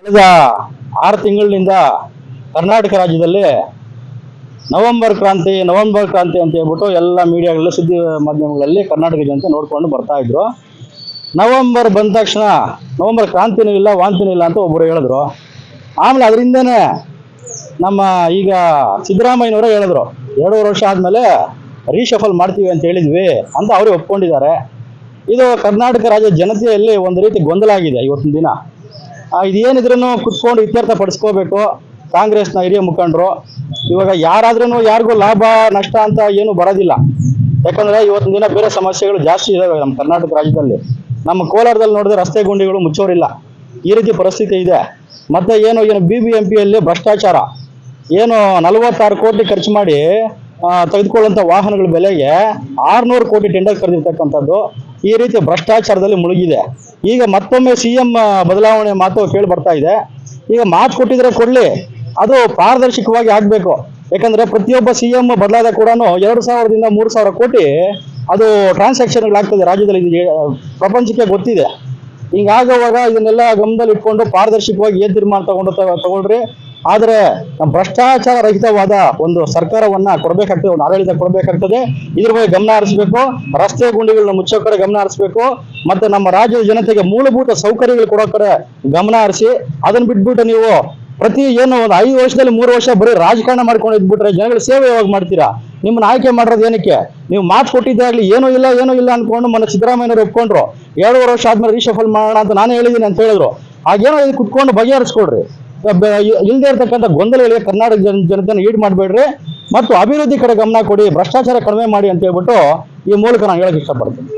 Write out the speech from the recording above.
ಕಳೆದ 6 ತಿಂಗಳಿನಿಂದ ಕರ್ನಾಟಕ ರಾಜ್ಯದಲ್ಲಿ ನವೆಂಬರ್ ಕ್ರಾಂತಿ ಅಂತ ಹೇಳ್ಬಿಟ್ಟು ಎಲ್ಲ ಮೀಡಿಯಾಗಳಲ್ಲಿ ಸುದ್ದಿ ಮಾಧ್ಯಮಗಳಲ್ಲಿ ಕರ್ನಾಟಕ ಜನತೆ ನೋಡ್ಕೊಂಡು ಬರ್ತಾ ಇದ್ರು. ನವೆಂಬರ್ ಬಂದ ತಕ್ಷಣ ನವೆಂಬರ್ ಕ್ರಾಂತಿನೂ ಇಲ್ಲ ವಾಂತಿನೂ ಇಲ್ಲ ಅಂತ ಒಬ್ಬರು ಹೇಳಿದ್ರು. ಆಮೇಲೆ ಅದರಿಂದನೇ ನಮ್ಮ ಈಗ ಸಿದ್ದರಾಮಯ್ಯನವರೇ ಹೇಳಿದ್ರು 2 ವರ್ಷ ಆದಮೇಲೆ ರೀಶಫಲ್ ಮಾಡ್ತೀವಿ ಅಂತ ಹೇಳಿದ್ವಿ ಅಂತ ಅವರೇ ಒಪ್ಕೊಂಡಿದ್ದಾರೆ. ಇದು ಕರ್ನಾಟಕ ರಾಜ್ಯ ಜನತೆಯಲ್ಲಿ ಒಂದು ರೀತಿ ಗೊಂದಲ ಆಗಿದೆ ಇವತ್ತಿನ ದಿನ. ಇದೇನಿದ್ರೂ ಕುತ್ಕೊಂಡು ಇತ್ಯರ್ಥ ಪಡಿಸ್ಕೋಬೇಕು ಕಾಂಗ್ರೆಸ್ನ ಹಿರಿಯ ಮುಖಂಡರು. ಇವಾಗ ಯಾರಾದ್ರೂ ಯಾರಿಗೂ ಲಾಭ ನಷ್ಟ ಅಂತ ಏನು ಬರೋದಿಲ್ಲ. ಯಾಕಂದ್ರೆ ಇವತ್ತಿನ ದಿನ ಬೇರೆ ಸಮಸ್ಯೆಗಳು ಜಾಸ್ತಿ ಇದಾವೆ ನಮ್ಮ ಕರ್ನಾಟಕ ರಾಜ್ಯದಲ್ಲಿ. ನಮ್ಮ ಕೋಲಾರದಲ್ಲಿ ನೋಡಿದ್ರೆ ರಸ್ತೆ ಗುಂಡಿಗಳು ಮುಚ್ಚೋರಿಲ್ಲ, ಈ ರೀತಿ ಪರಿಸ್ಥಿತಿ ಇದೆ. ಮತ್ತೆ ಏನು BBMPಯಲ್ಲಿ ಭ್ರಷ್ಟಾಚಾರ, ಏನು 46 ಕೋಟಿ ಖರ್ಚು ಮಾಡಿ ತೆಗೆದುಕೊಳ್ಳುವಂಥ ವಾಹನಗಳ ಬೆಲೆಗೆ 600 ಕೋಟಿ ಟೆಂಡರ್ ಕರೆದಿರ್ತಕ್ಕಂಥದ್ದು. ಈ ರೀತಿ ಭ್ರಷ್ಟಾಚಾರದಲ್ಲಿ ಮುಳುಗಿದೆ. ಈಗ ಮತ್ತೊಮ್ಮೆ CM ಬದಲಾವಣೆ ಮಾತು ಕೇಳಿ ಬರ್ತಾ ಇದೆ. ಈಗ ಮಾತು ಕೊಟ್ಟಿದ್ರೆ ಕೊಡ್ಲಿ, ಅದು ಪಾರದರ್ಶಕವಾಗಿ ಆಗಬೇಕು. ಯಾಕಂದ್ರೆ ಪ್ರತಿಯೊಬ್ಬ CM ಬದಲಾದ ಕೂಡ 2,000ದಿಂದ 3,000 ಕೋಟಿ ಅದು ಟ್ರಾನ್ಸಾಕ್ಷನ್ಗಳಾಗ್ತದೆ ರಾಜ್ಯದಲ್ಲಿ. ಪ್ರಪಂಚಕ್ಕೆ ಗೊತ್ತಿದೆ. ಹಿಂಗಾಗುವಾಗ ಇದನ್ನೆಲ್ಲ ಗಮನದಲ್ಲಿ ಇಟ್ಕೊಂಡು ಪಾರದರ್ಶಕವಾಗಿ ಏನ್ ತೀರ್ಮಾನ ತಗೊಳ್ರಿ. ಆದರೆ ಭ್ರಷ್ಟಾಚಾರ ರಹಿತವಾದ ಒಂದು ಸರ್ಕಾರವನ್ನ ಕೊಡಬೇಕಾಗ್ತದೆ, ಒಂದು ಆಡಳಿತ ಕೊಡಬೇಕಾಗ್ತದೆ. ಇದ್ರ ಬಗ್ಗೆ ಗಮನ ಹರಿಸಬೇಕು. ರಸ್ತೆ ಗುಂಡಿಗಳನ್ನ ಮುಚ್ಚೋ ಕಡೆ ಗಮನ ಹರಿಸಬೇಕು. ಮತ್ತೆ ನಮ್ಮ ರಾಜ್ಯದ ಜನತೆಗೆ ಮೂಲಭೂತ ಸೌಕರ್ಯಗಳು ಕೊಡೋ ಕಡೆ ಗಮನ ಹರಿಸಿ, ಅದನ್ನ ಬಿಟ್ಬಿಟ್ಟು ನೀವು ಪ್ರತಿ ಏನು ಒಂದು 5 ವರ್ಷದಲ್ಲಿ 3 ವರ್ಷ ಬರೀ ರಾಜಕಾರಣ ಮಾಡ್ಕೊಂಡು ಇದ್ಬಿಟ್ರೆ ಜನಗಳ ಸೇವೆ ಯಾವಾಗ ಮಾಡ್ತೀರಾ? ನಿಮ್ಮನ್ನ ಆಯ್ಕೆ ಮಾಡೋದು ಏನಕ್ಕೆ? ನೀವು ಮಾತು ಕೊಟ್ಟಿದ್ದಾಗಲಿ ಏನೂ ಇಲ್ಲ ಅನ್ಕೊಂಡು ಮೊನ್ನೆ ಸಿದ್ದರಾಮಯ್ಯನವರು ಒಪ್ಕೊಂಡ್ರು 2 ವರ್ಷ ಆದ್ಮೇಲೆ ರೀಶಫಲ್ ಮಾಡೋಣ ಅಂತ ನಾನು ಹೇಳಿದ್ದೀನಿ ಅಂತ ಹೇಳಿದ್ರು. ಹಾಗೇನೋ ಇದು ಕುತ್ಕೊಂಡು ಬಗೆಹರಿಸ್ಕೊಡ್ರಿ. ಇಲ್ಲದೆ ಇರ್ತಕ್ಕಂಥ ಗೊಂದಲಗಳಿಗೆ ಕರ್ನಾಟಕ ಜನತೆಯನ್ನು ಈಡ್ ಮಾಡಬೇಡ್ರಿ ಮತ್ತು ಅಭಿವೃದ್ಧಿ ಕಡೆ ಗಮನ ಕೊಡಿ, ಭ್ರಷ್ಟಾಚಾರ ಕಡಿಮೆ ಮಾಡಿ ಅಂತ ಹೇಳ್ಬಿಟ್ಟು ಈ ಮೂಲಕ ನಾನು ಹೇಳಕ್ ಇಷ್ಟಪಡ್ತೀನಿ.